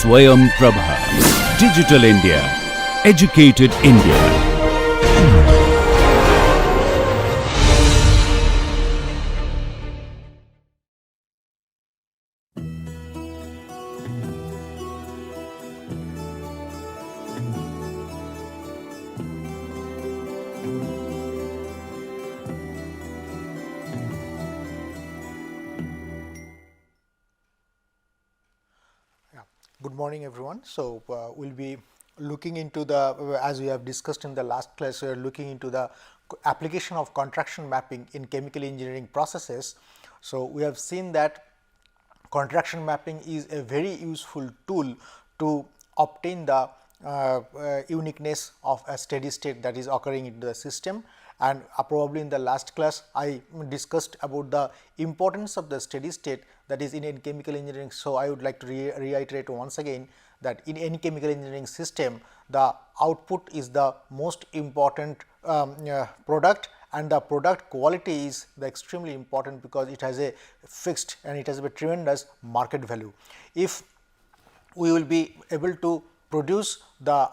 Swayam Prabha. Digital India. Educated India. Good morning, everyone. So, we'll be looking into the, as we have discussed in the last class, we are looking into the application of contraction mapping in chemical engineering processes. So, we have seen that contraction mapping is a very useful tool to obtain the uniqueness of a steady state that is occurring into the system. And probably in the last class, I discussed about the importance of the steady state that is in chemical engineering. So, I would like to reiterate once again that in any chemical engineering system, the output is the most important product, and the product quality is the extremely important because it has a fixed and it has a tremendous market value. If we will be able to produce the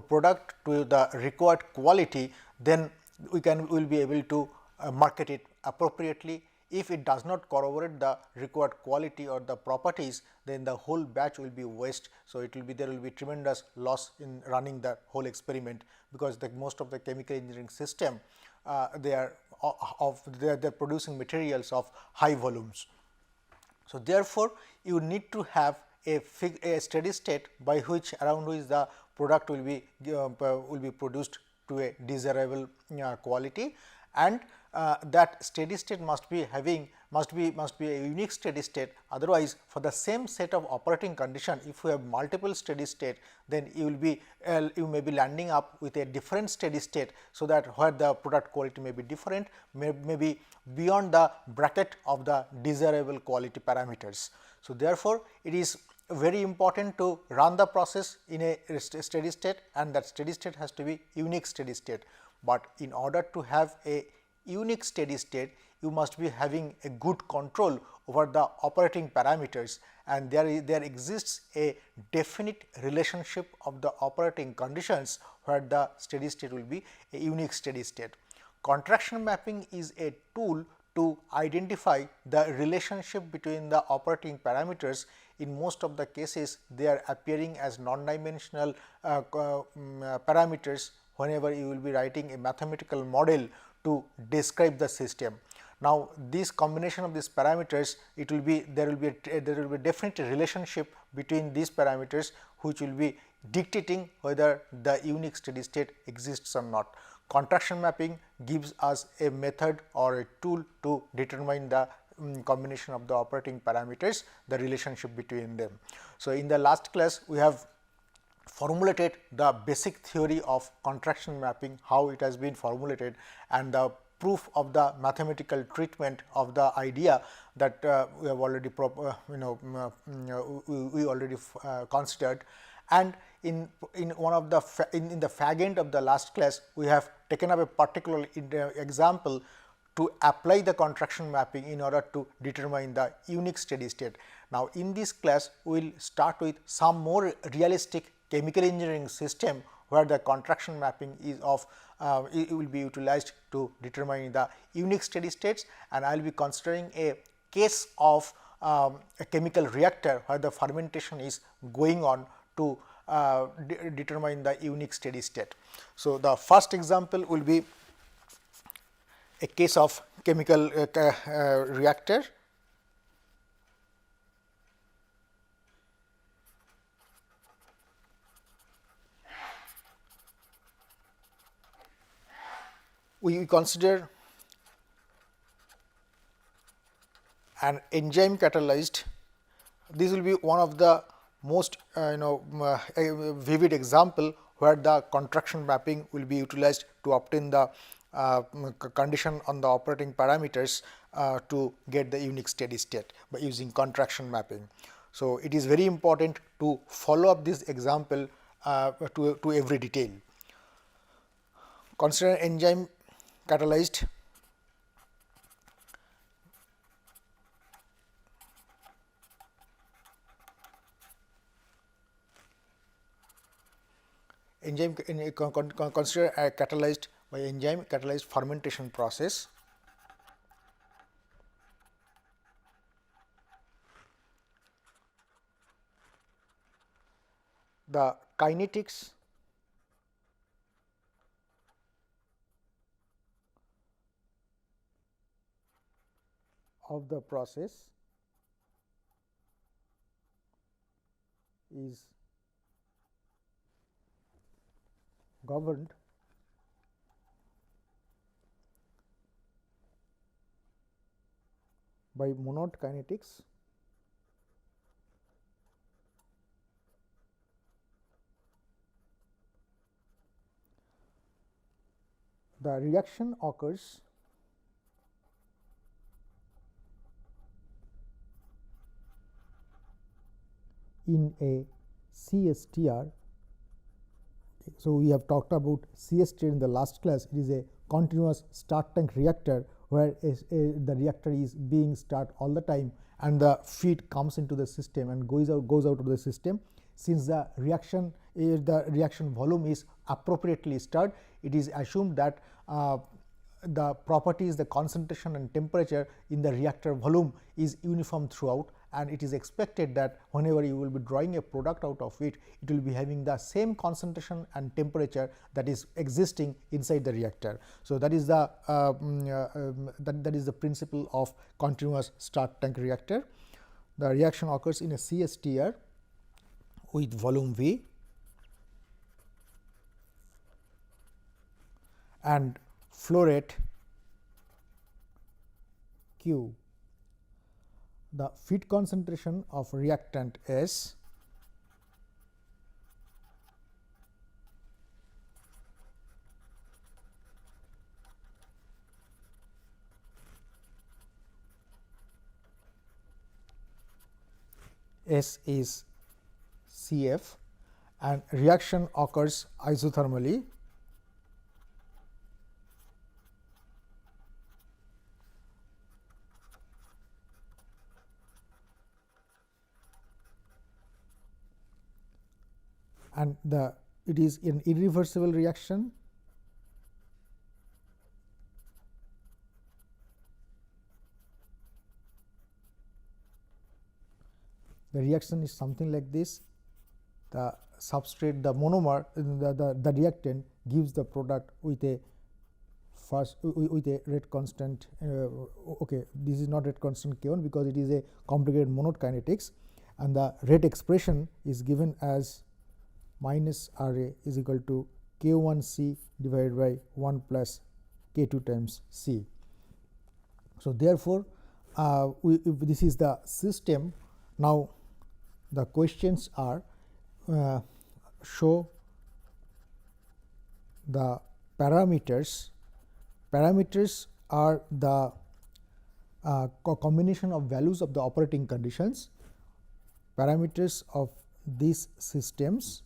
product to the required quality, then we will be able to market it appropriately. If it does not corroborate the required quality or the properties, then the whole batch will be waste. So, it will be there will be tremendous loss in running the whole experiment, because most of the chemical engineering system they are producing materials of high volumes. So, therefore, you need to have a steady state by which around which the product will be produced to a desirable quality, and that steady state must be a unique steady state. Otherwise, for the same set of operating condition, if you have multiple steady state, then you may be landing up with a different steady state. So, that where the product quality may be different, may be beyond the bracket of the desirable quality parameters. So, therefore, it is very important to run the process in a steady state, and that steady state has to be unique steady state. But in order to have a unique steady state, you must be having a good control over the operating parameters, and there exists a definite relationship of the operating conditions where the steady state will be a unique steady state. Contraction mapping is a tool to identify the relationship between the operating parameters. In most of the cases, they are appearing as non-dimensional parameters whenever you will be writing a mathematical model to describe the system. Now, this combination of these parameters, there will be a definite relationship between these parameters, which will be dictating whether the unique steady state exists or not. Contraction mapping gives us a method or a tool to determine the combination of the operating parameters, the relationship between them. So, in the last class, we have formulated the basic theory of contraction mapping, how it has been formulated, and the proof of the mathematical treatment of the idea that we have already we already considered. And in one of the in the fag end of the last class, we have taken up a particular example to apply the contraction mapping in order to determine the unique steady state. Now, in this class, we will start with some more realistic chemical engineering system where the contraction mapping is of it will be utilized to determine the unique steady states, and I will be considering a case of a chemical reactor where the fermentation is going on to determine the unique steady state. So, the first example will be a case of chemical reactor. We consider an enzyme catalyzed. This will be one of the most vivid example where the contraction mapping will be utilized to obtain the condition on the operating parameters to get the unique steady state by using contraction mapping. So, it is very important to follow up this example to every detail. Consider enzyme catalyzed enzyme consider a catalyzed by enzyme catalyzed fermentation process. The kinetics of the process is governed by monod kinetics the reaction occurs in a CSTR. So, we have talked about CSTR in the last class. It is a continuous start tank reactor where the reactor is being start all the time and the feed comes into the system and goes out of the system. Since the reaction volume is appropriately stirred, it is assumed that the properties, the concentration and temperature in the reactor volume is uniform throughout, and it is expected that whenever you will be drawing a product out of it, it will be having the same concentration and temperature that is existing inside the reactor. So, that is the that is the principle of continuous start tank reactor. The reaction occurs in a CSTR with volume V and flow rate Q. The feed concentration of reactant S is CF and reaction occurs isothermally. And it is an irreversible reaction. The reaction is something like this. The substrate, the monomer, the reactant gives the product with a rate constant. Okay, this is not rate constant K1 because it is a complicated monod kinetics, and the rate expression is given as minus R A is equal to K1 C divided by 1 plus K2 times C. So, therefore, if this is the system, now the questions are show the parameters. Parameters are the combination of values of the operating conditions. Parameters of these systems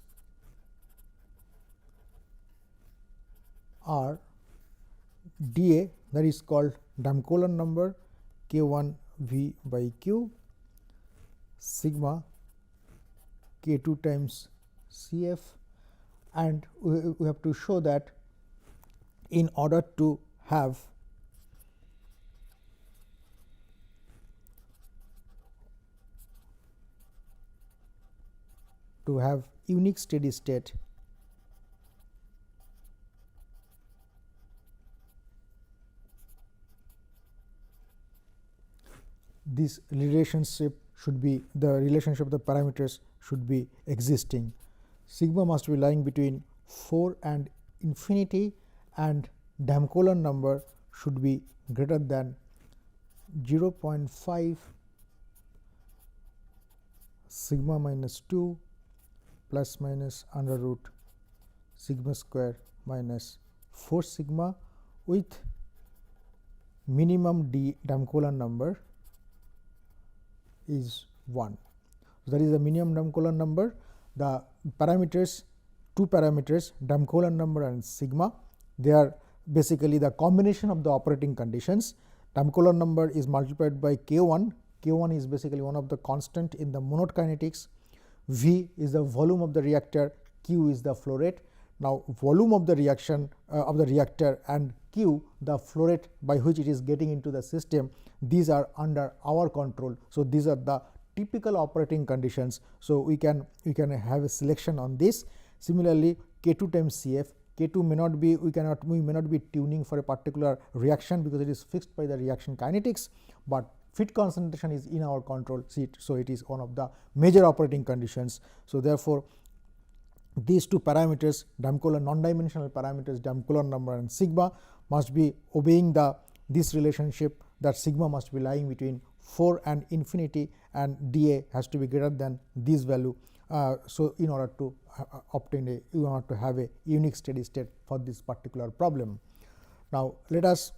are dA, that is called Damkohlen number K1 V by Q, sigma K2 times CF, and we have to show that in order to have unique steady state, this relationship should be, the relationship of the parameters should be existing. Sigma must be lying between 4 and infinity, and Damkohlen number should be greater than 0.5 sigma minus 2 plus minus under root sigma square minus 4 sigma, with minimum Damkohlen number is 1. So, that is the minimum Damkohlen number. The parameters, two parameters, Damkohlen number and sigma, they are basically the combination of the operating conditions. Damkohlen number is multiplied by K1. K1 is basically one of the constant in the monod kinetics. V is the volume of the reactor, Q is the flow rate. Now, volume of the reaction of the reactor and Q, the flow rate by which it is getting into the system, these are under our control. So, these are the typical operating conditions. So, we can have a selection on this. Similarly, K2 times Cf, K2 may not be, we may not be tuning for a particular reaction because it is fixed by the reaction kinetics, but fit concentration is in our control. So, it is one of the major operating conditions. So, therefore, these two parameters, Damkohler non-dimensional parameters, Damkohler number and sigma, must be obeying this relationship, that sigma must be lying between 4 and infinity, and dA has to be greater than this value. So, in order to have a unique steady state for this particular problem. Now, let us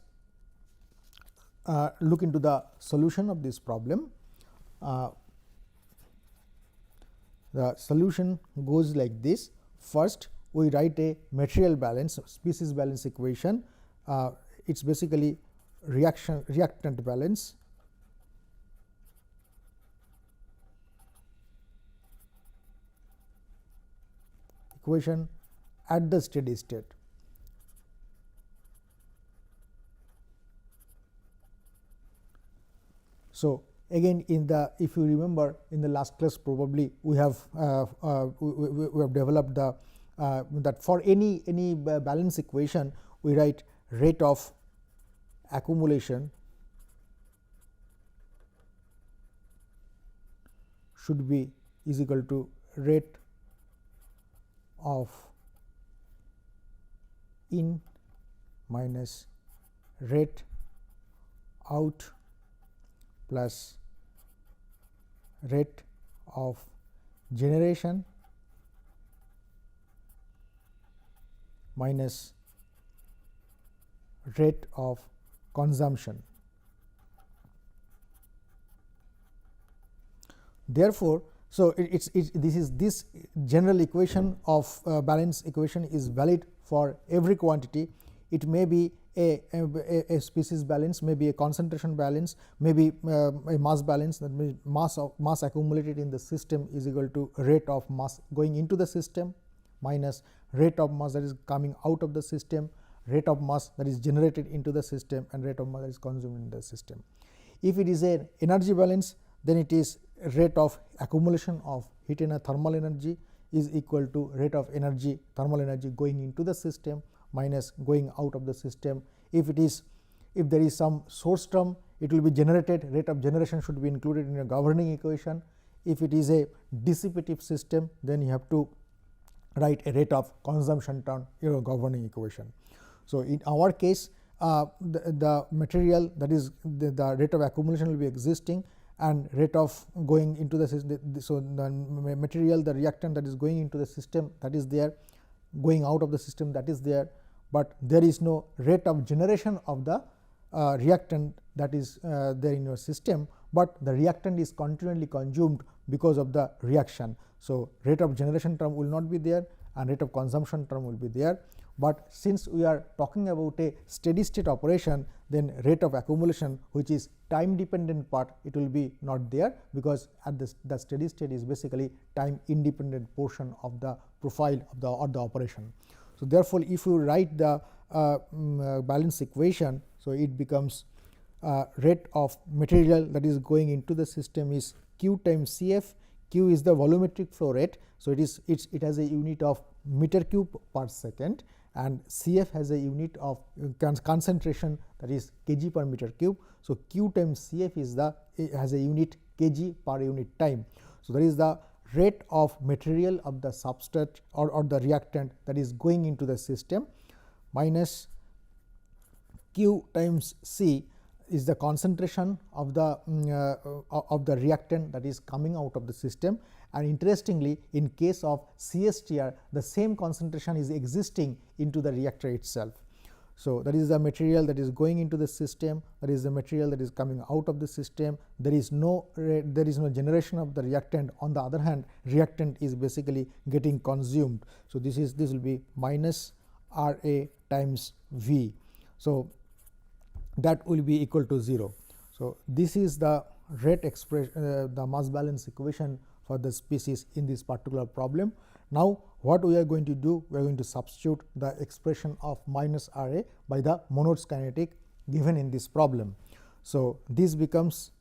look into the solution of this problem. The solution goes like this. First, we write a material balance, species balance equation. It is basically reactant balance equation at the steady state. So, again if you remember in the last class, probably we have developed that for any balance equation, we write rate of accumulation should be is equal to rate of in minus rate out plus rate of generation minus rate of consumption. Therefore, so this general equation of balance equation is valid for every quantity. It may be a species balance, may be a concentration balance, may be a mass balance, that means mass accumulated in the system is equal to rate of mass going into the system minus rate of mass that is coming out of the system, rate of mass that is generated into the system, and rate of mass that is consumed in the system. If it is an energy balance, then it is rate of accumulation of heat and thermal energy is equal to rate of energy, thermal energy going into the system minus going out of the system. If there is some source term, it will be generated, rate of generation should be included in a governing equation. If it is a dissipative system, then you have to write a rate of consumption term in a governing equation. So, in our case, the material, that is the rate of accumulation will be existing, and rate of going into the system. So, the material, the reactant that is going into the system, that is there, going out of the system, that is there, but there is no rate of generation of the reactant that is there in your system, but the reactant is continually consumed because of the reaction. So, rate of generation term will not be there and rate of consumption term will be there, but since we are talking about a steady state operation, then rate of accumulation, which is time dependent part, it will be not there, because at the steady state is basically time independent portion of the profile of the operation. So, therefore, if you write the balance equation, so it becomes rate of material that is going into the system is Q times Cf. Q is the volumetric flow rate. So, it has a unit of meter cube per second, and Cf has a unit of concentration, that is kg per meter cube. So, Q times Cf has a unit kg per unit time. So, that is the rate of material of the substrate or the reactant that is going into the system, minus Q times C is the concentration of the reactant that is coming out of the system. And interestingly, in case of CSTR, the same concentration is existing into the reactor itself. So, that is the material that is going into the system, that is the material that is coming out of the system. There is no generation of the reactant. On the other hand, reactant is basically getting consumed. So, this will be minus R A times V. So, that will be equal to 0. So, this is the rate expression, the mass balance equation for the species in this particular problem. Now, what we are going to do? We are going to substitute the expression of minus R A by the Monod's kinetic given in this problem. So, this becomes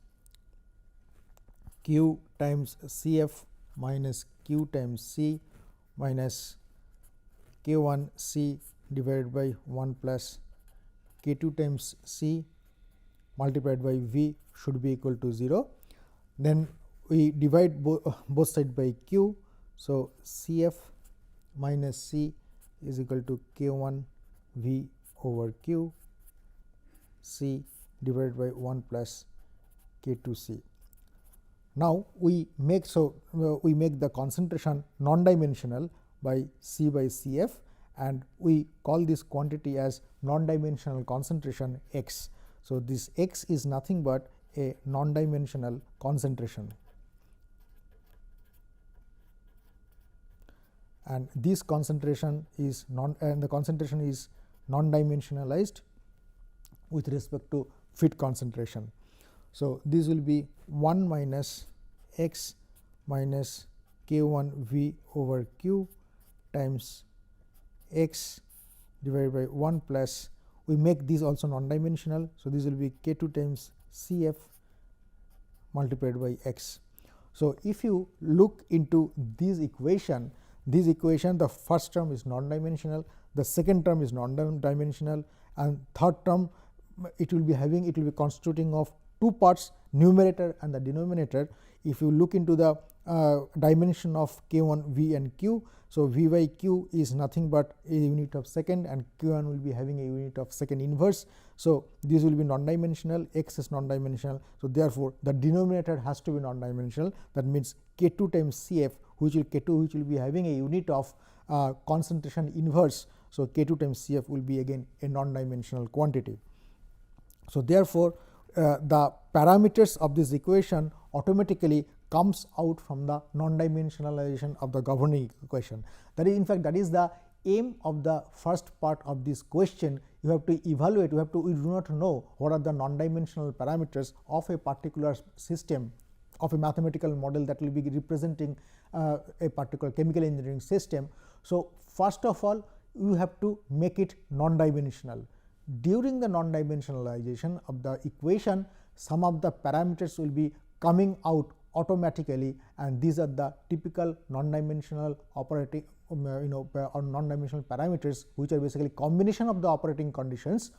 Q times C f minus Q times C minus K 1 C divided by 1 plus K 2 times C multiplied by V should be equal to 0. Then we divide both sides by Q. So, C f minus C is equal to K 1 V over Q C divided by 1 plus K 2 C. Now, we make the concentration non-dimensional by C by C f, and we call this quantity as non-dimensional concentration x. So, this x is nothing but a non-dimensional concentration, and this concentration is non-dimensionalized with respect to fit concentration. So, this will be 1 minus x minus K 1 V over Q times x divided by 1 plus, we make this also non-dimensional. So, this will be K 2 times C f multiplied by x. So, if you look into this equation, the first term is non-dimensional, the second term is non-dimensional, and third term it will be constituting of two parts, numerator and the denominator. If you look into the dimension of K 1 V and Q, so V by Q is nothing but a unit of second, and Q 1 will be having a unit of second inverse. So, this will be non-dimensional, x is non-dimensional. So, therefore, the denominator has to be non-dimensional, that means K 2 times C f which will be having a unit of concentration inverse. So, K 2 times C f will be again a non-dimensional quantity. So, therefore, the parameters of this equation automatically comes out from the non-dimensionalization of the governing equation. That is, in fact, that is the aim of the first part of this question. You have to evaluate, we do not know what are the non-dimensional parameters of a particular system, of a mathematical model that will be representing a particular chemical engineering system. So, first of all, you have to make it non-dimensional. During the non-dimensionalization of the equation, some of the parameters will be coming out automatically, and these are the typical non-dimensional operating or non-dimensional parameters, which are basically combination of the operating conditions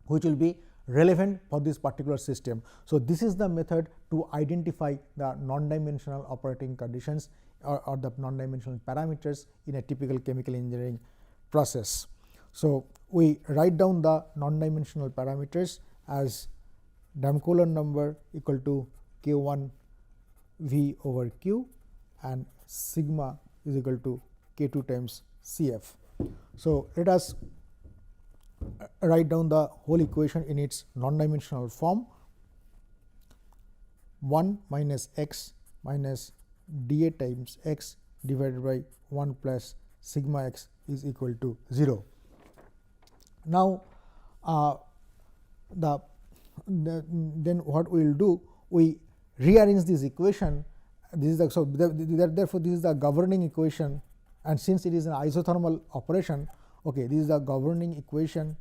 which will be relevant for this particular system. So, this is the method to identify the non-dimensional operating conditions or the non-dimensional parameters in a typical chemical engineering process. So, we write down the non-dimensional parameters as Damkohler number equal to K 1 V over Q and sigma is equal to K 2 times C f. So, let us write down the whole equation in its non-dimensional form. 1 minus x minus dA times x divided by 1 plus sigma x is equal to 0. Now, then what we will do, we rearrange this equation. This is the, so therefore, this is the governing equation, and since it is an isothermal operation, okay, this is the governing equation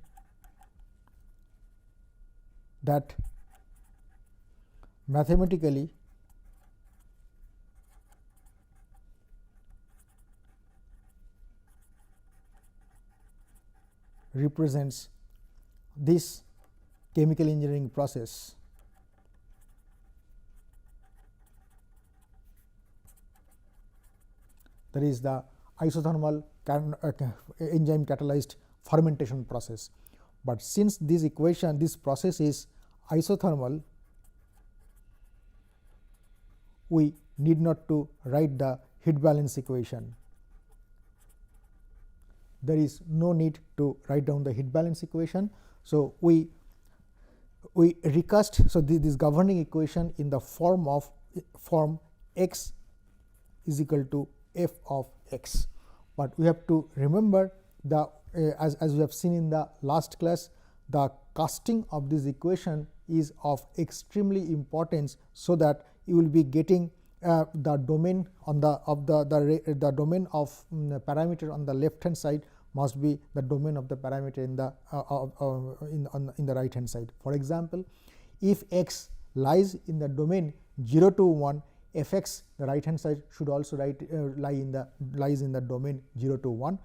that mathematically represents this chemical engineering process. That is the isothermal enzyme catalyzed fermentation process. But since this process is isothermal, we need not to write the heat balance equation. There is no need to write down the heat balance equation. So, we recast this governing equation in the form x is equal to f of x. But we have to remember the as we have seen in the last class, the casting of this equation is of extremely importance, so that you will be getting the domain on the domain of parameter on the left hand side must be the domain of the parameter in the right hand side. For example, if x lies in the domain 0 to 1, f x, the right hand side should also lies in the domain 0 to 1.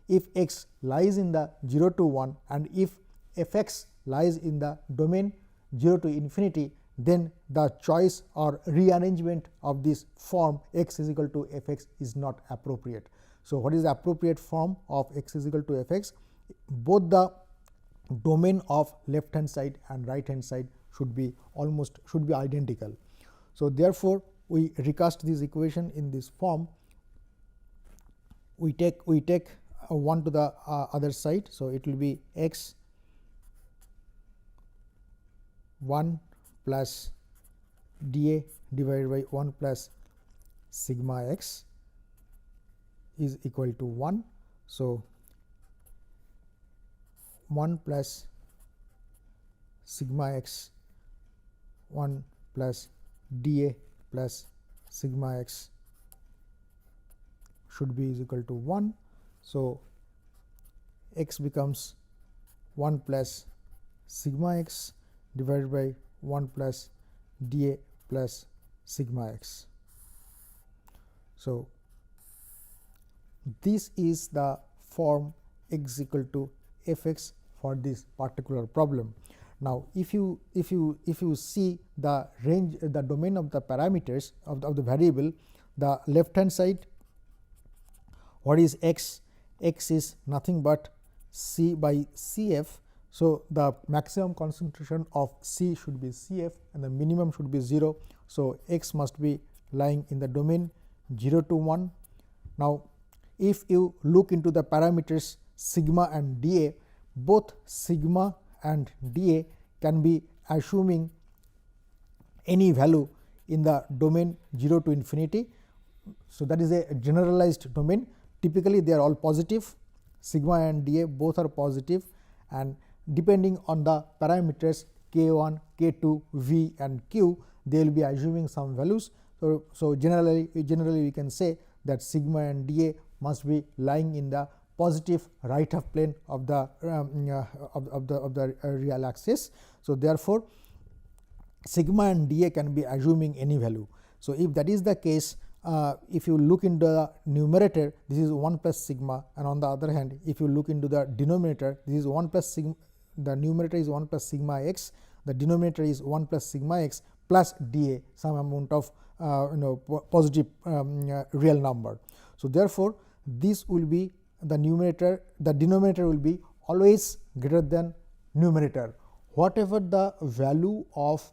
If x lies in the 0 to 1 and if f x lies in the domain 0 to infinity, then the choice or rearrangement of this form x is equal to f x is not appropriate. So, what is the appropriate form of x is equal to f x? Both the domain of left hand side and right hand side should be identical. So, therefore, we recast this equation in this form. We take 1 to the other side. So, it will be x 1 plus dA divided by 1 plus sigma x is equal to 1. So, 1 plus sigma x 1 plus dA plus sigma x should be is equal to 1. So, x becomes 1 plus sigma x divided by 1 plus dA plus sigma x. So, this is the form x equal to f x for this particular problem. Now, if you see the range, the domain of the parameters of the variable, the left hand side, what is x? X is nothing but C by Cf. So, the maximum concentration of C should be Cf and the minimum should be 0. So, x must be lying in the domain 0 to 1. Now, if you look into the parameters sigma and dA, both sigma and dA can be assuming any value in the domain 0 to infinity. So, that is a generalized domain. Typically, they are all positive, sigma and dA both are positive, and depending on the parameters k1, k2, v and q, they will be assuming some values. So, generally we can say that sigma and dA must be lying in the positive right half plane of the real axis. So, therefore, sigma and dA can be assuming any value. So, if that is the case, if you look into the numerator, this is 1 plus sigma, and on the other hand, if you look into the denominator, this is 1 plus sigma, the numerator is 1 plus sigma x, the denominator is 1 plus sigma x plus dA, some amount of positive real number. So, therefore, this will be the numerator, the denominator will be always greater than numerator. Whatever the value of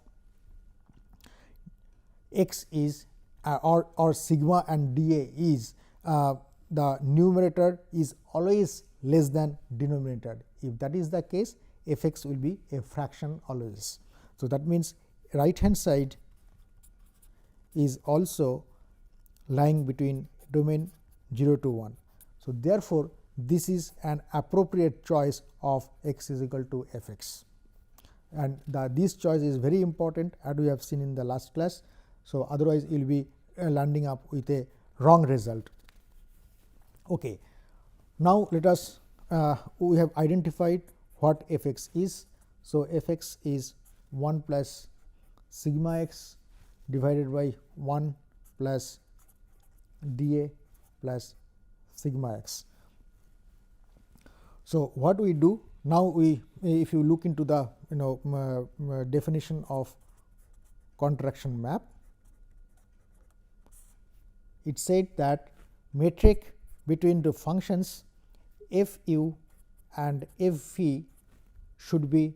x is or sigma and dA is, the numerator is always less than denominator. If that is the case, f x will be a fraction always. So, that means right hand side is also lying between domain 0 to 1. So, therefore, this is an appropriate choice of x is equal to f x, and this choice is very important as we have seen in the last class. So, otherwise you will be landing up with a wrong result. Okay. Now, let us we have identified what f x is. So, f x is 1 plus sigma x divided by 1 plus dA plus sigma x. So, what we do now, if you look into the definition of contraction map, it said that metric between the functions f u and f v should be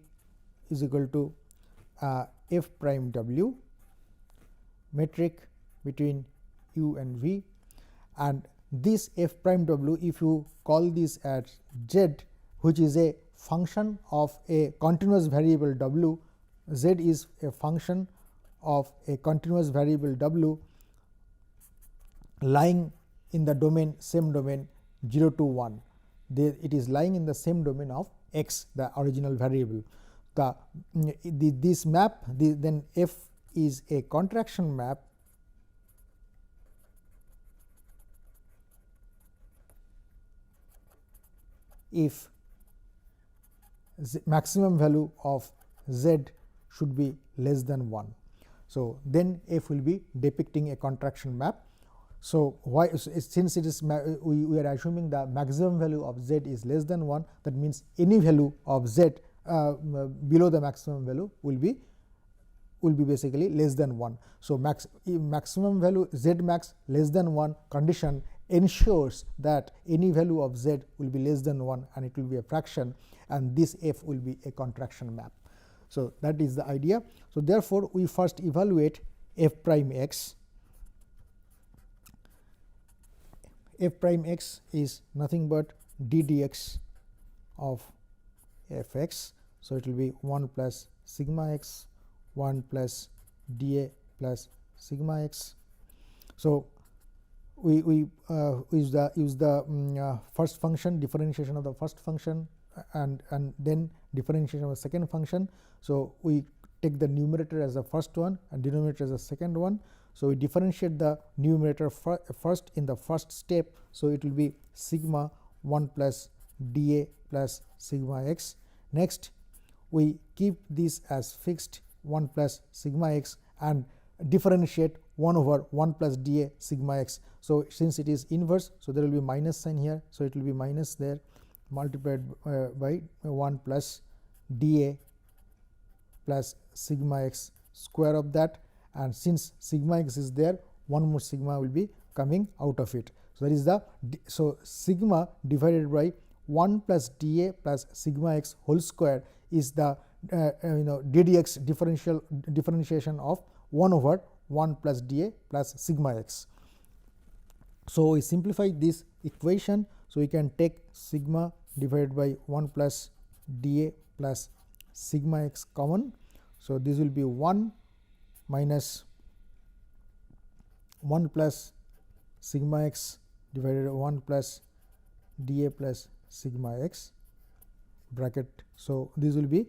is equal to f prime w, metric between u and v, and this f prime w, if you call this as z, which is a function of a continuous variable w, z is a function of a continuous variable w lying in the domain, same domain 0 to 1. It is lying in the same domain of x, the original variable. This map, then f is a contraction map if maximum value of z should be less than 1. So, then f will be depicting a contraction map. So, why since it is we are assuming the maximum value of z is less than 1, that means any value of z below the maximum value will be basically less than 1. So, maximum value z max less than 1 condition ensures that any value of z will be less than 1 and it will be a fraction, and this f will be a contraction map. So, that is the idea. So, therefore, we first evaluate f prime x. F prime x is nothing but d dx of f x. So, it will be 1 plus sigma x 1 plus dA plus sigma x. So, we use the first function, differentiation of the first function, and then differentiation of the second function. So, we take the numerator as the first one and denominator as the second one. So, we differentiate the numerator first in the first step. So, it will be sigma 1 plus dA plus sigma x. Next, we keep this as fixed 1 plus sigma x and differentiate 1 over 1 plus dA sigma x. So, since it is inverse, so there will be minus sign here. So, it will be minus there multiplied by 1 plus dA plus sigma x square of that, and since sigma x is there, one more sigma will be coming out of it. So, that is the sigma divided by 1 plus dA plus sigma x whole square is the ddx differentiation of 1 over 1 plus dA plus sigma x. So, we simplify this equation. So, we can take sigma divided by 1 plus dA plus sigma x common. So, this will be 1 minus 1 plus sigma x divided by 1 plus dA plus sigma x bracket. So, this will be,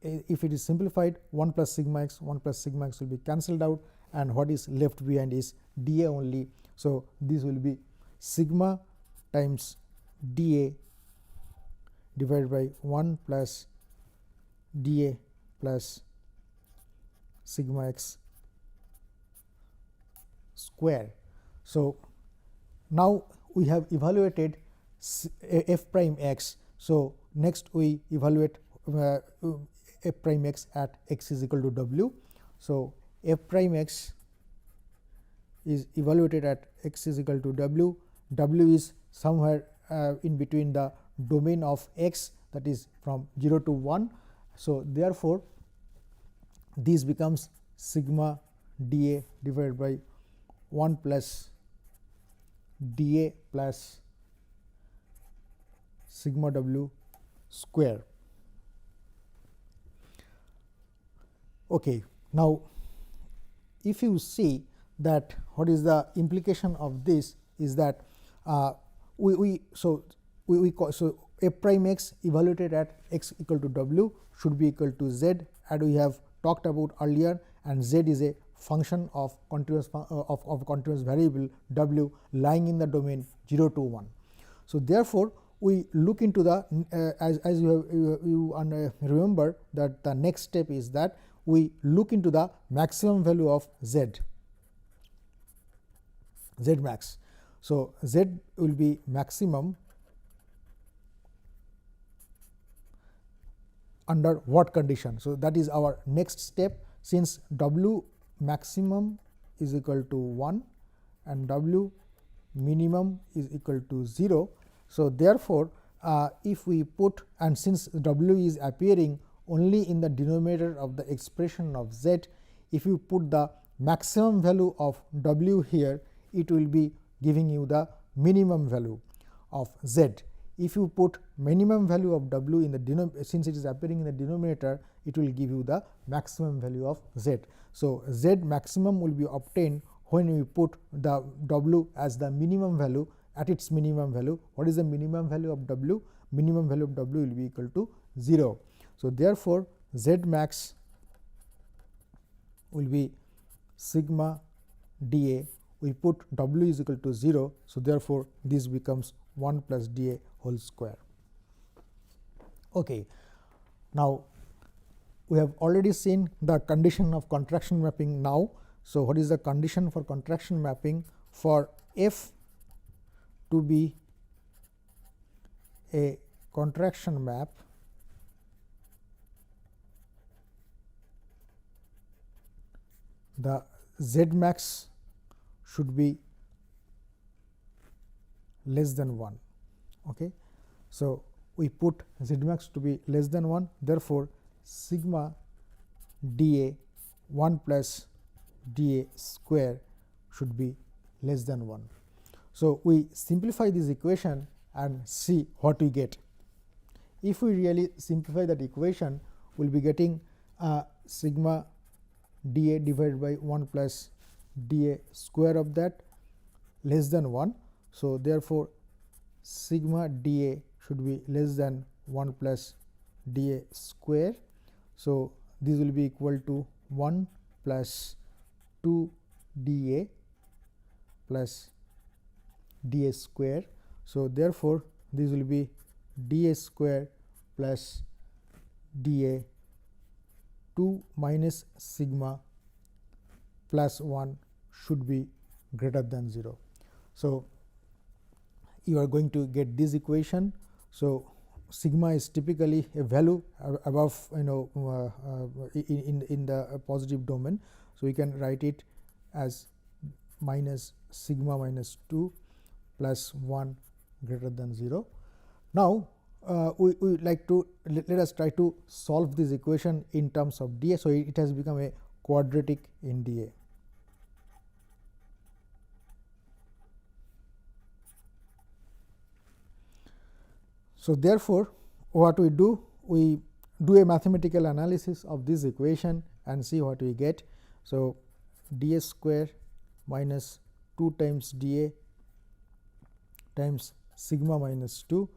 if it is simplified, 1 plus sigma x will be cancelled out, and what is left behind is dA only. So, this will be sigma times dA divided by 1 plus dA plus sigma x square. So, now we have evaluated f prime x. So, next we evaluate f prime x at x is equal to w. So, f prime x is evaluated at x is equal to w. W is somewhere in between the domain of x, that is from 0 to 1. So, therefore, this becomes sigma dA divided by 1 plus dA plus sigma w square. Okay. Now, if you see that what is the implication of this is that so f prime x evaluated at x equal to w should be equal to z, and we have talked about earlier, and z is a function of continuous variable w lying in the domain 0 to 1. So, therefore, we look into the as you remember that the next step is that we look into the maximum value of z max. So, z will be maximum under what condition. So, that is our next step, since w maximum is equal to 1 and w minimum is equal to 0. So, therefore, if we put, and since w is appearing only in the denominator of the expression of z, if you put the maximum value of w here, it will be giving you the minimum value of z. If you put minimum value of w in the denominator, since it is appearing in the denominator, it will give you the maximum value of z. So, z maximum will be obtained when we put the w as the minimum value at its minimum value. What is the minimum value of w? Minimum value of w will be equal to 0. So, therefore, z max will be sigma dA. We put w is equal to 0. So, therefore, this becomes 1 plus dA whole square. Okay. Now, we have already seen the condition of contraction mapping now. So, what is the condition for contraction mapping for F to be a contraction map? The Z max should be less than 1. Okay. So, we put Z max to be less than 1, therefore, sigma dA 1 plus dA square should be less than 1. So, we simplify this equation and see what we get. If we really simplify that equation, we will be getting sigma dA divided by 1 plus dA square of that less than 1. So, therefore, sigma dA should be less than 1 plus dA square. So, this will be equal to 1 plus 2 dA plus dA square. So, therefore, this will be dA square plus dA 2 minus sigma plus 1 should be greater than 0. So, you are going to get this equation. So, sigma is typically a value above in the positive domain. So, we can write it as minus sigma minus 2 plus 1 greater than 0. Now, we like to let us try to solve this equation in terms of dA. So, it has become a quadratic in dA. So, therefore, what we do? We do a mathematical analysis of this equation and see what we get. So, dA square minus 2 times dA times sigma minus 2.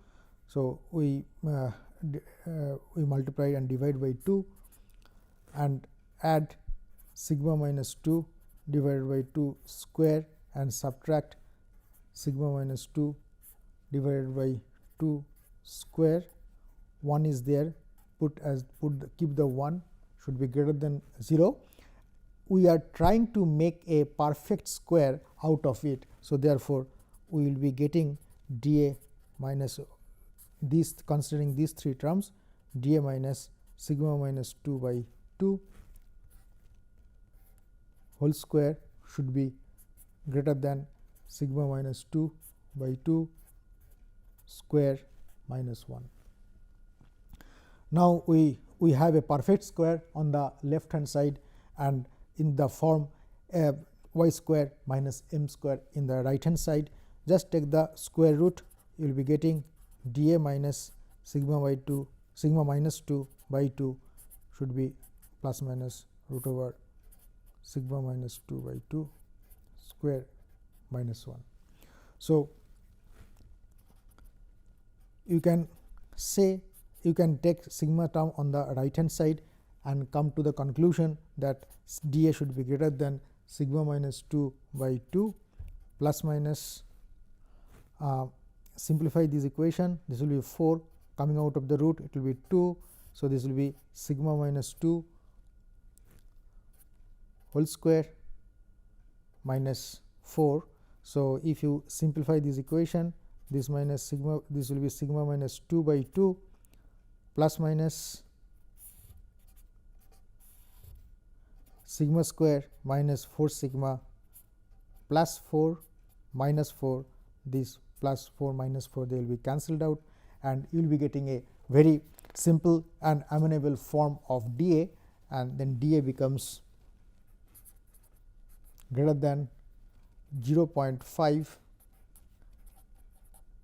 So, we multiply and divide by 2 and add sigma minus 2 divided by 2 square and subtract sigma minus 2 divided by 2 square. 1 is there, keep the 1 should be greater than 0. We are trying to make a perfect square out of it. So, therefore, we will be getting dA minus these, considering these 3 terms, dA minus sigma minus 2 by 2 whole square should be greater than sigma minus 2 by 2 square minus 1. Now, we have a perfect square on the left hand side and in the form y square minus m square in the right hand side. Just take the square root, you will be getting dA minus sigma by 2 sigma minus 2 by 2 should be plus minus root over sigma minus 2 by 2 square minus 1. So, you can say you can take sigma term on the right hand side and come to the conclusion that dA should be greater than sigma minus 2 by 2 plus minus simplify this equation, this will be 4 coming out of the root, it will be 2. So, this will be sigma minus 2 whole square minus 4. So, if you simplify this equation, this minus sigma, this will be sigma minus 2 by 2 plus minus sigma square minus 4 sigma plus 4 minus 4, this plus 4 minus 4 they will be cancelled out and you will be getting a very simple and amenable form of dA, and then dA becomes greater than 0.5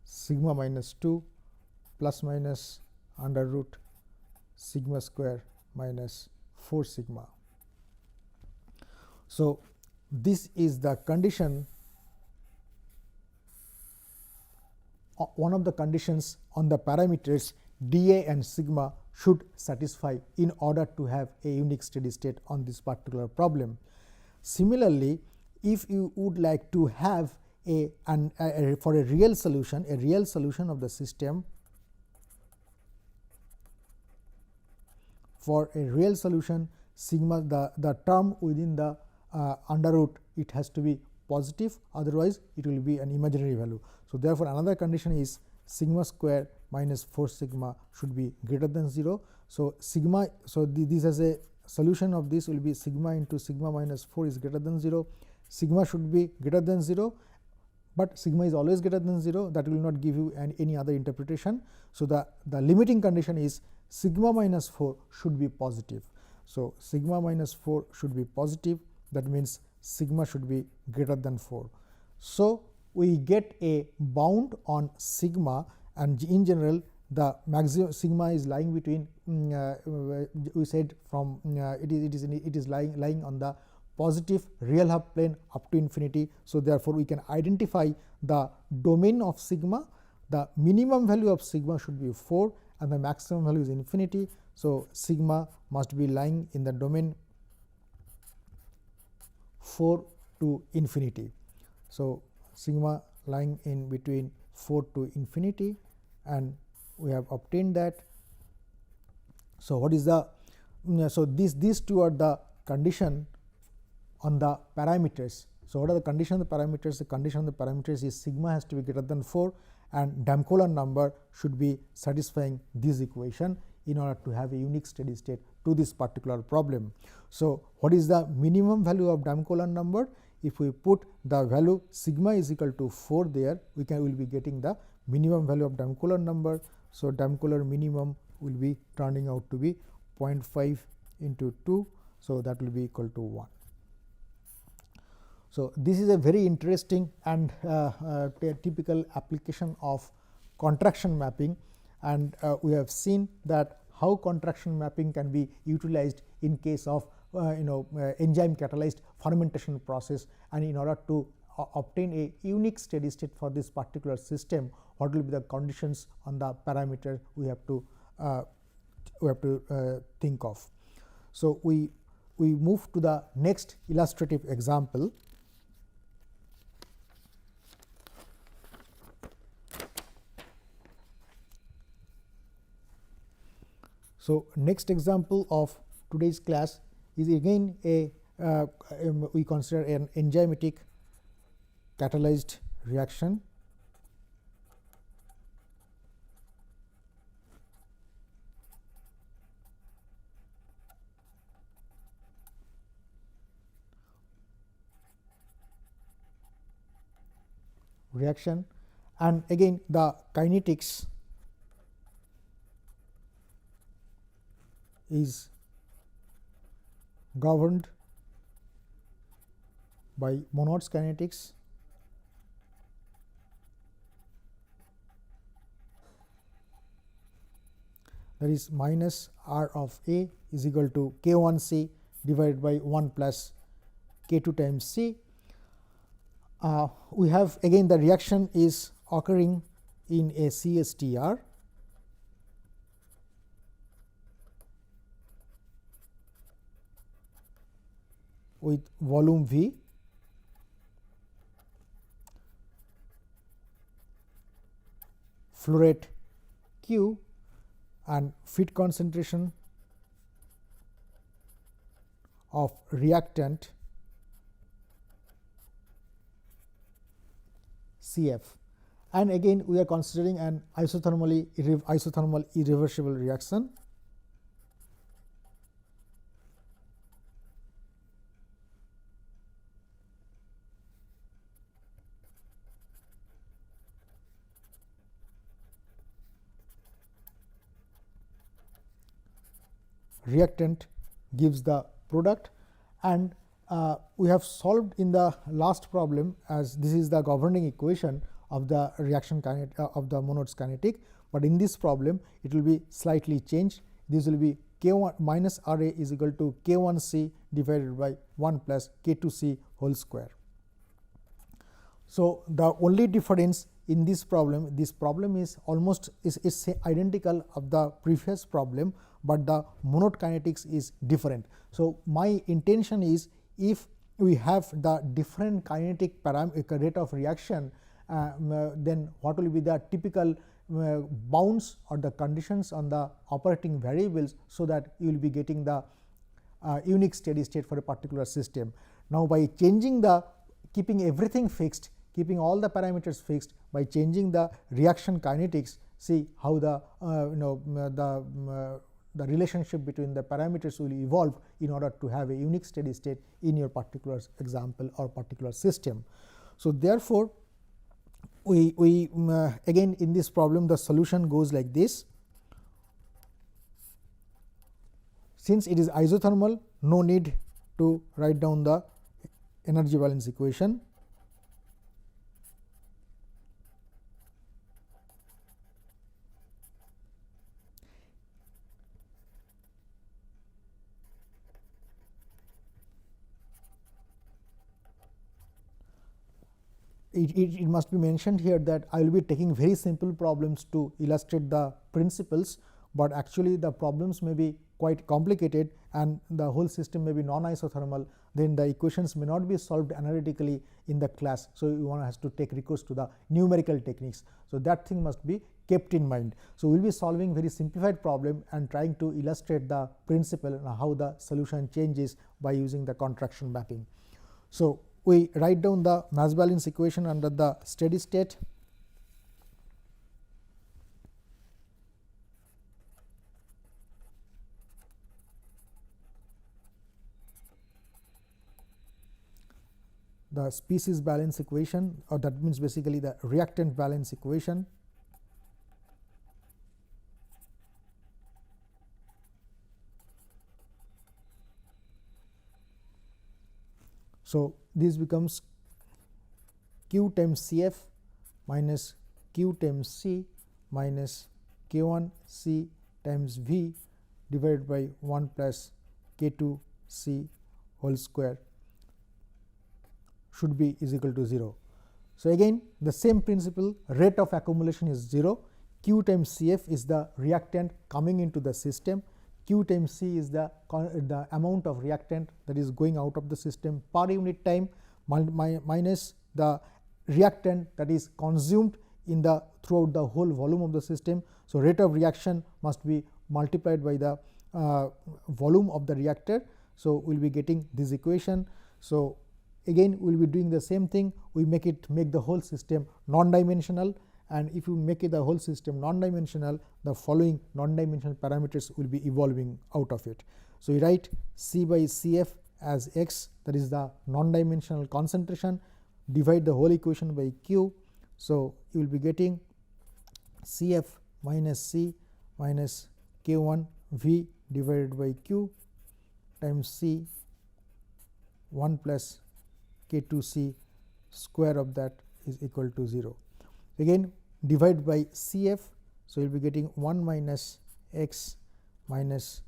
sigma minus 2 plus minus under root sigma square minus 4 sigma. So, this is the condition, one of the conditions on the parameters dA and sigma should satisfy in order to have a unique steady state on this particular problem. Similarly, if you would like to have for a real solution of the system, for a real solution, sigma the term within the under root, it has to be positive, otherwise it will be an imaginary value. So, therefore, another condition is sigma square minus 4 sigma should be greater than 0. So, sigma, so this as a solution of this will be sigma into sigma minus 4 is greater than 0, sigma should be greater than 0, but sigma is always greater than 0, that will not give you any other interpretation. So, the limiting condition is sigma minus 4 should be positive. So, sigma minus 4 should be positive, that means sigma should be greater than 4. So, we get a bound on sigma, and in general the maximum sigma is lying between we said from it is lying on the positive real half plane up to infinity. So, therefore, we can identify the domain of sigma. The minimum value of sigma should be 4 and the maximum value is infinity. So, sigma must be lying in the domain 4 to infinity. So, sigma lying in between 4 to infinity, and we have obtained that. So, what is the so these two are the condition on the parameters. So, what are the condition of the parameters? The condition of the parameters is sigma has to be greater than 4 and Damkohler number should be satisfying this equation in order to have a unique steady state to this particular problem. So, what is the minimum value of Damkohler number? If we put the value sigma is equal to 4 there, we will be getting the minimum value of Damkohler number. So, Damkohler minimum will be turning out to be 0.5 into 2. So, that will be equal to 1. So, this is a very interesting and typical application of contraction mapping, and we have seen that how contraction mapping can be utilized in case of enzyme catalyzed fermentation process, and in order to obtain a unique steady state for this particular system, what will be the conditions on the parameter we have to think of. So, we move to the next illustrative example. So, next example of today's class is again a we consider an enzymatic catalyzed reaction. And again the kinetics is governed by Monod's kinetics, that is minus R of A is equal to K1 C divided by 1 plus K2 times C. We have again the reaction is occurring in a CSTR with volume V, flow rate Q, and feed concentration of reactant CF, and again we are considering an isothermal irreversible reaction. Reactant gives the product, and we have solved in the last problem, as this is the governing equation of the reaction of the Monod's kinetic, but in this problem it will be slightly changed. This will be K1 minus R A is equal to K1 C divided by 1 plus K2 C whole square. So, the only difference in this problem is almost is identical of the previous problem, but the Monod kinetics is different. So, my intention is, if we have the different kinetic rate of reaction, then what will be the typical bounds or the conditions on the operating variables, so that you will be getting the unique steady state for a particular system. Now, by changing the keeping everything fixed, keeping all the parameters fixed, by changing the reaction kinetics, see how the the relationship between the parameters will evolve in order to have a unique steady state in your particular example or particular system. So, therefore, we again in this problem the solution goes like this. Since it is isothermal, no need to write down the energy balance equation. It must be mentioned here that I will be taking very simple problems to illustrate the principles, but actually the problems may be quite complicated and the whole system may be non-isothermal, then the equations may not be solved analytically in the class. So, you want has to take recourse to the numerical techniques. So, that thing must be kept in mind. So, we will be solving very simplified problem and trying to illustrate the principle and how the solution changes by using the contraction mapping. So, we write down the mass balance equation under the steady state. The species balance equation, or that means basically the reactant balance equation. So, this becomes Q times Cf minus Q times C minus K1 C times V divided by 1 plus K2 C whole square should be is equal to 0. So, again the same principle, rate of accumulation is 0, Q times Cf is the reactant coming into the system, Q times C is the amount of reactant that is going out of the system per unit time minus the reactant that is consumed in the throughout the whole volume of the system. So, rate of reaction must be multiplied by the volume of the reactor. So, we will be getting this equation. So, again we will be doing the same thing, we make the whole system non-dimensional, and if you make it the whole system non-dimensional, the following non-dimensional parameters will be evolving out of it. So, we write C by Cf as x, that is the non-dimensional concentration, divide the whole equation by Q. So, you will be getting Cf minus C minus K1 V divided by Q times C 1 plus K2 C square of that is equal to 0. Again divide by Cf. So, you will be getting 1 minus x minus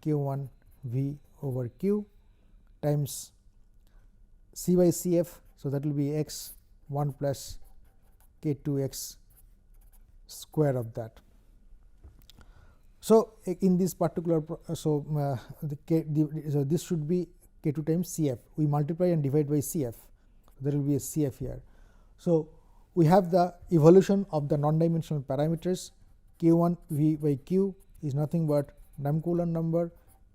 Q1 V over Q times C by Cf. So, that will be x 1 plus K2 x square of that. So, in this particular so this should be K2 times Cf, we multiply and divide by Cf, there will be a Cf here. So, we have the evolution of the non-dimensional parameters, K1 V by Q is nothing but Coulomb number,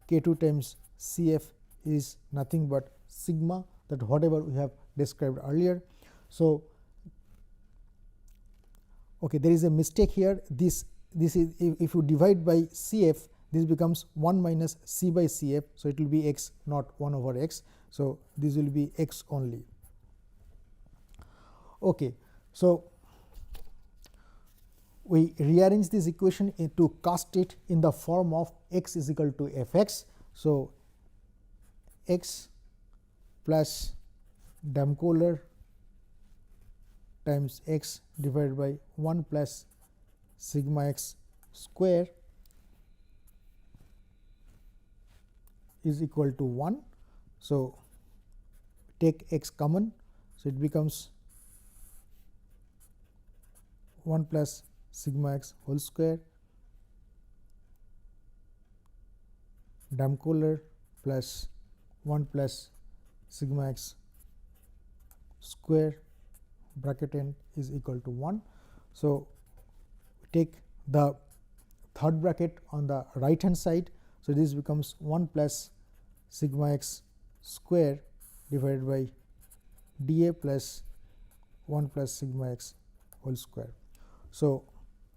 K2 times Cf is nothing but sigma, that whatever we have described earlier. So, okay, there is a mistake here, this is if you divide by Cf, this becomes 1 minus C by Cf. So, it will be x, not 1 over x. So, this will be x only. Okay. So, we rearrange this equation to cast it in the form of x is equal to f x. So, x plus Coulomb times x divided by 1 plus sigma x square is equal to 1. So, take x common. So, it becomes 1 plus sigma x whole square Coulomb plus 1 plus sigma x square bracket n is equal to 1. So, take the third bracket on the right hand side. So, this becomes 1 plus sigma x square divided by dA plus 1 plus sigma x whole square. So,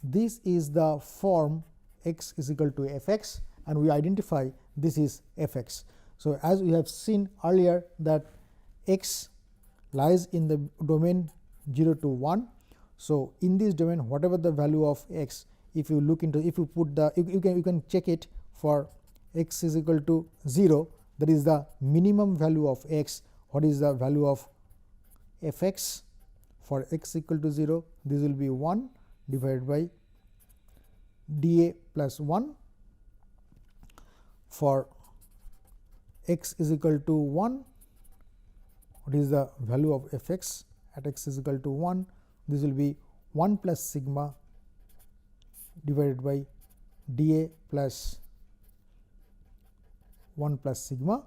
this is the form x is equal to f x, and we identify this is f x. So, as we have seen earlier that x lies in the domain 0 to 1. So, in this domain whatever the value of x, if you look into, if you put the, you can check it for x is equal to 0, that is the minimum value of x. What is the value of f x for x equal to 0? This will be 1 divided by dA plus 1. For x is equal to 1, what is the value of f x at x is equal to 1? This will be 1 plus sigma divided by dA plus 1 plus sigma.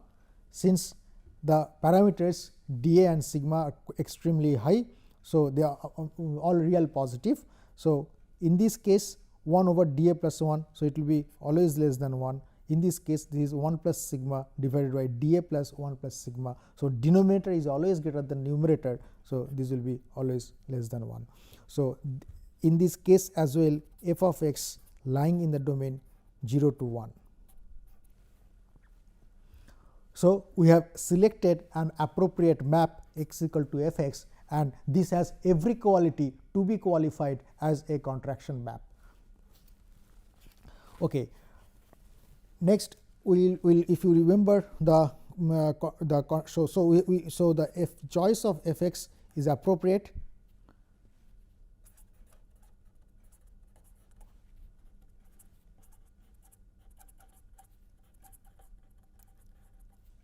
Since the parameters dA and sigma are extremely high, so they are all real positive. So, in this case 1 over dA plus 1, so it will be always less than 1. In this case this is 1 plus sigma divided by dA plus 1 plus sigma. So, denominator is always greater than numerator. So, this will be always less than 1. So, in this case as well f of x lying in the domain 0 to 1. So, we have selected an appropriate map x equal to f x, and this has every quality to be qualified as a contraction map. Okay. Next, we will, if you remember the so the f choice of f x is appropriate,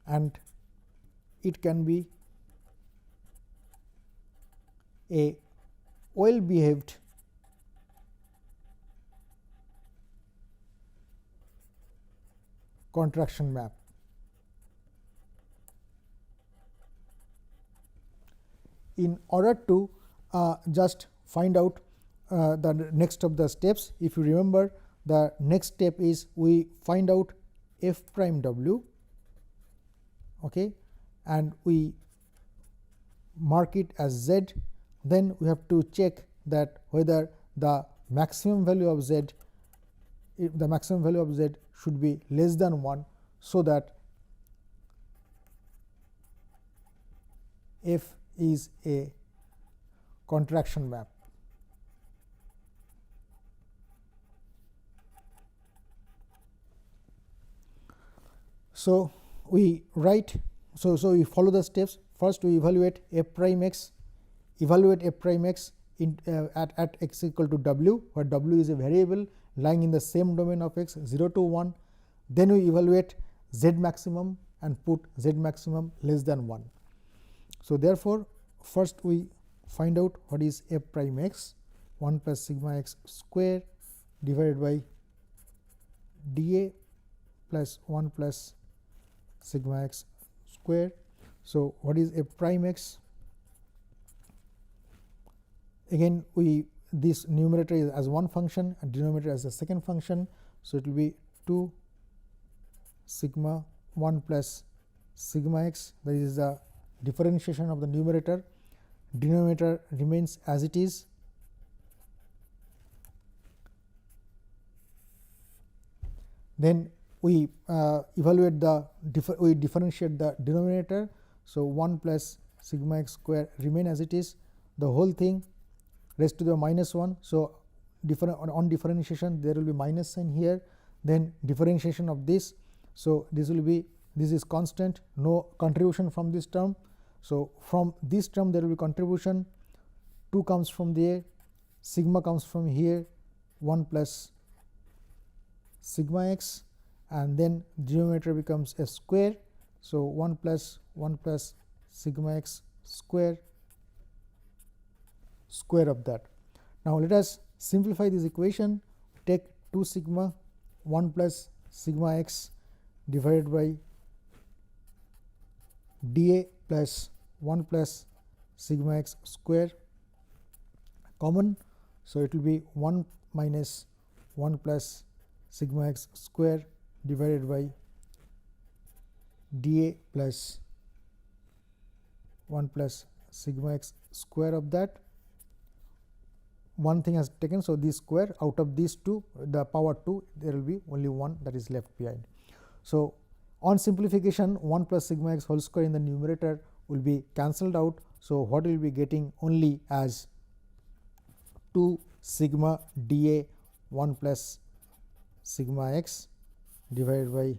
and it can be a well behaved contraction map. In order to just find out the next of the steps, if you remember, the next step is we find out f prime w, okay, and we mark it as z. Then we have to check that whether the maximum value of z, if the maximum value of z should be less than 1, so that f is a contraction map. So, we write, so we follow the steps. First we evaluate f prime x, in, at x equal to w, where w is a variable lying in the same domain of x 0 to 1. Then we evaluate z maximum and put z maximum less than 1. So, therefore, first we find out what is f prime x, 1 plus sigma x square divided by dA plus 1 plus sigma x square. So, what is f prime x? Again we, this numerator is as one function and denominator as a second function. So, it will be 2 sigma 1 plus sigma x, that is the differentiation of the numerator. Denominator remains as it is. Then we evaluate the we differentiate the denominator. So, 1 plus sigma x square remain as it is, the whole thing raised to the minus 1. So, on differentiation there will be minus sign here, then differentiation of this. So, this will be, this is constant, no contribution from this term. So, from this term there will be contribution, 2 comes from there, sigma comes from here, 1 plus sigma x, and then denominator becomes a square. So, 1 plus sigma x square of that. Now, let us simplify this equation. Take 2 sigma 1 plus sigma x divided by dA plus 1 plus sigma x square common. So, it will be 1 minus 1 plus sigma x square divided by dA plus 1 plus sigma x square of that. One thing has taken, so this square out of these two, the power 2, there will be only one that is left behind. So, on simplification 1 plus sigma x whole square in the numerator will be cancelled out. So, what we will be getting only as 2 sigma dA 1 plus sigma x divided by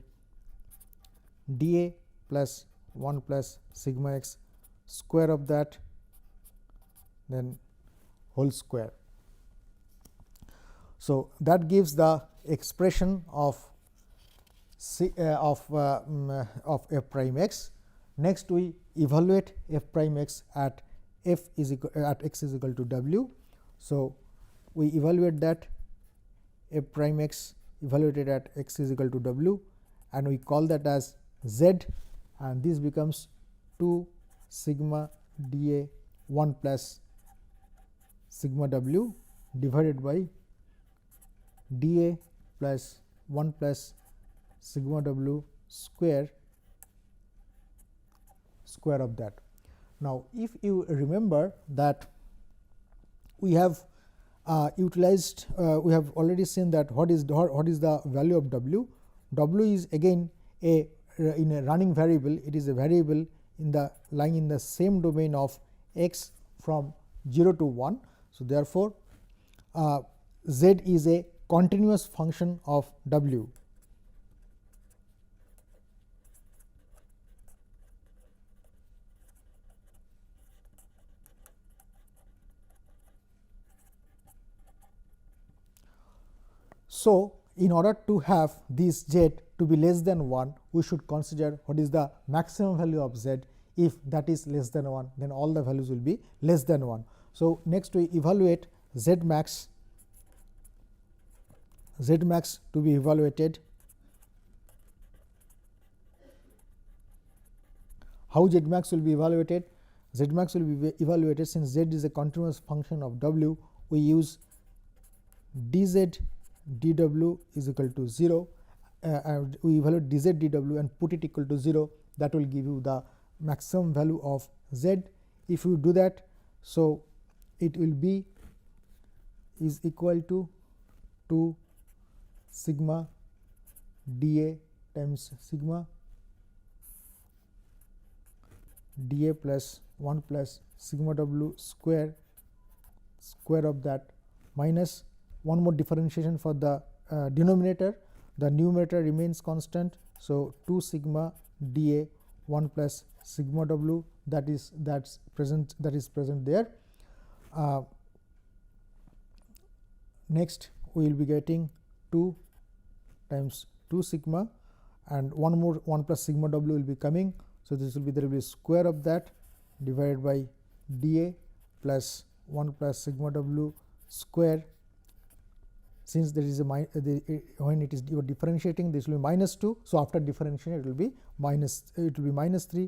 dA plus 1 plus sigma x square of that, then whole square. So, that gives the expression of f prime x. Next, we evaluate f prime x at x is equal to w. So, we evaluate that f prime x evaluated at x is equal to w, and we call that as z, and this becomes 2 sigma dA 1 plus sigma w divided by dA plus 1 plus sigma w square of that. Now, if you remember that we have utilized, we have already seen that what is the value of w. W is again in a running variable. It is a variable in the lying in the same domain of x from 0 to 1. So, therefore, z is a continuous function of w. So, in order to have this z to be less than 1, we should consider what is the maximum value of z. If that is less than 1, then all the values will be less than 1. So, next we evaluate z max to be evaluated. How z max will be evaluated? Z max will be evaluated, since z is a continuous function of w, we use dz dw is equal to 0, and we evaluate dz dw and put it equal to 0. That will give you the maximum value of z. If you do that, so it will be is equal to 2 sigma dA times sigma dA plus 1 plus sigma w square of that, minus one more differentiation for the denominator. The numerator remains constant. So, 2 sigma dA 1 plus sigma w, that is present there. Next, we will be getting 2 times 2 sigma, and one more 1 plus sigma w will be coming. So, this will be there will be square of that divided by dA plus 1 plus sigma w square. Since there is a when it is you are differentiating, this will be minus 2. So, after differentiation it will be minus 3.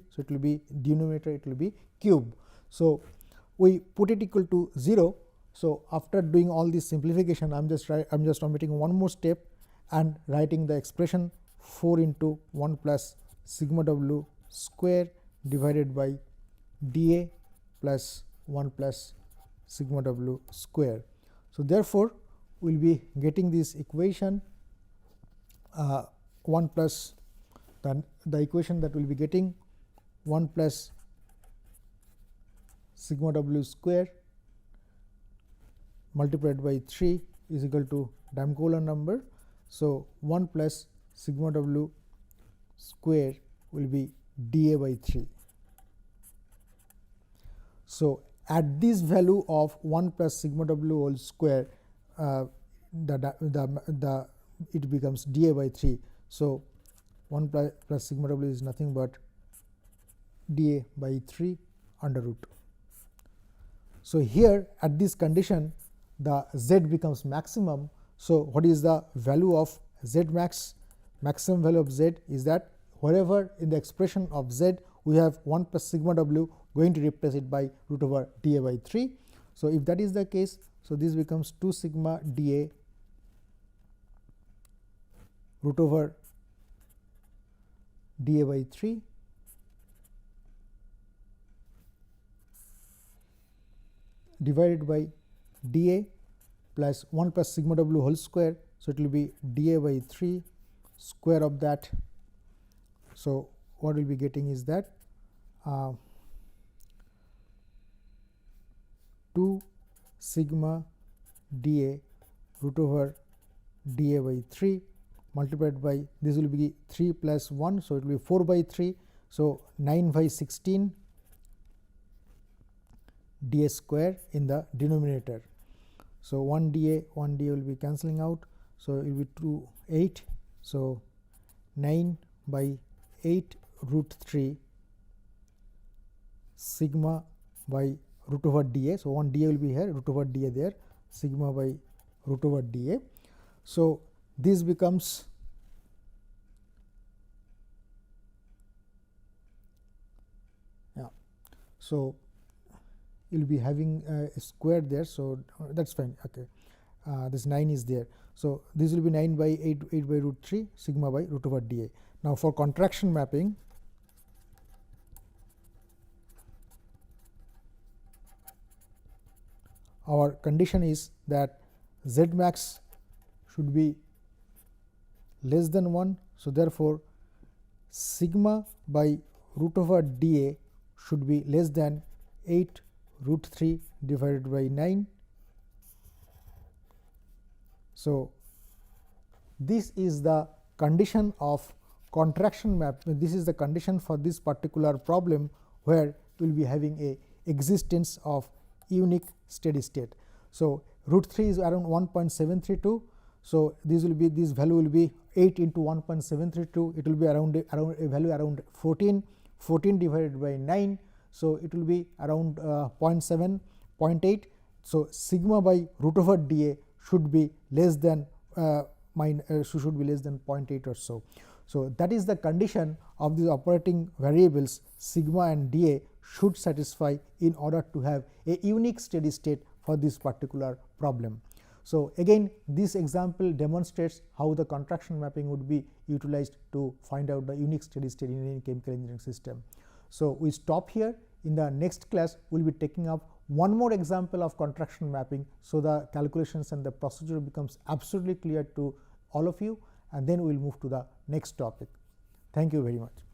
So, it will be denominator, it will be cube. So, we put it equal to 0. So, after doing all this simplification, I am just omitting one more step and writing the expression 4 into 1 plus sigma w square divided by dA plus 1 plus sigma w square. So, therefore, we will be getting this equation 1 plus the equation that we will be getting 1 plus sigma w square multiplied by 3 is equal to Damkohler number. So, 1 plus sigma w square will be dA by 3. So, at this value of 1 plus sigma w whole square, it becomes dA by 3. So, 1 plus sigma w is nothing but dA by 3 under root. So, here at this condition the z becomes maximum. So, what is the value of z max? Maximum value of z is that wherever in the expression of z we have 1 plus sigma w, going to replace it by root over dA by 3. So, if that is the case, So, this becomes 2 sigma dA root over dA by 3 divided by dA plus 1 plus sigma w whole square. So, it will be dA by 3 square of that. So, what we will be getting is that 2 sigma dA root over dA by 3 multiplied by this will be 3 plus 1. So, it will be 4 by 3. So, 9 by 16 dA square in the denominator. So, 1 dA will be cancelling out. So, it will be 2 8. So, 9 by 8 root 3 sigma by root over dA. So, 1 dA will be here, root over dA there, sigma by root over dA. So, this becomes so you will be having a square there. So, that is fine. Okay. This 9 is there. So, this will be 9 by 8 by root 3 sigma by root over dA. Now, for contraction mapping, our condition is that Z max should be less than 1. So, therefore, sigma by root over dA should be less than 8 root 3 divided by 9. So, this is the condition of contraction map. This is the condition for this particular problem, where we will be having a existence of unique steady state. So, root 3 is around 1.732. So, this will be, this value will be 8 into 1.732, it will be around a value around 14 divided by 9. So, it will be around 0.7, 0.8. So, sigma by root over dA should be less than should be less than 0.8 or so. So, that is the condition of these operating variables sigma and dA should satisfy in order to have a unique steady state for this particular problem. So, again this example demonstrates how the contraction mapping would be utilized to find out the unique steady state in any chemical engineering system. So, we stop here. In the next class, we will be taking up one more example of contraction mapping. So, the calculations and the procedure becomes absolutely clear to all of you, and then we will move to the next topic. Thank you very much.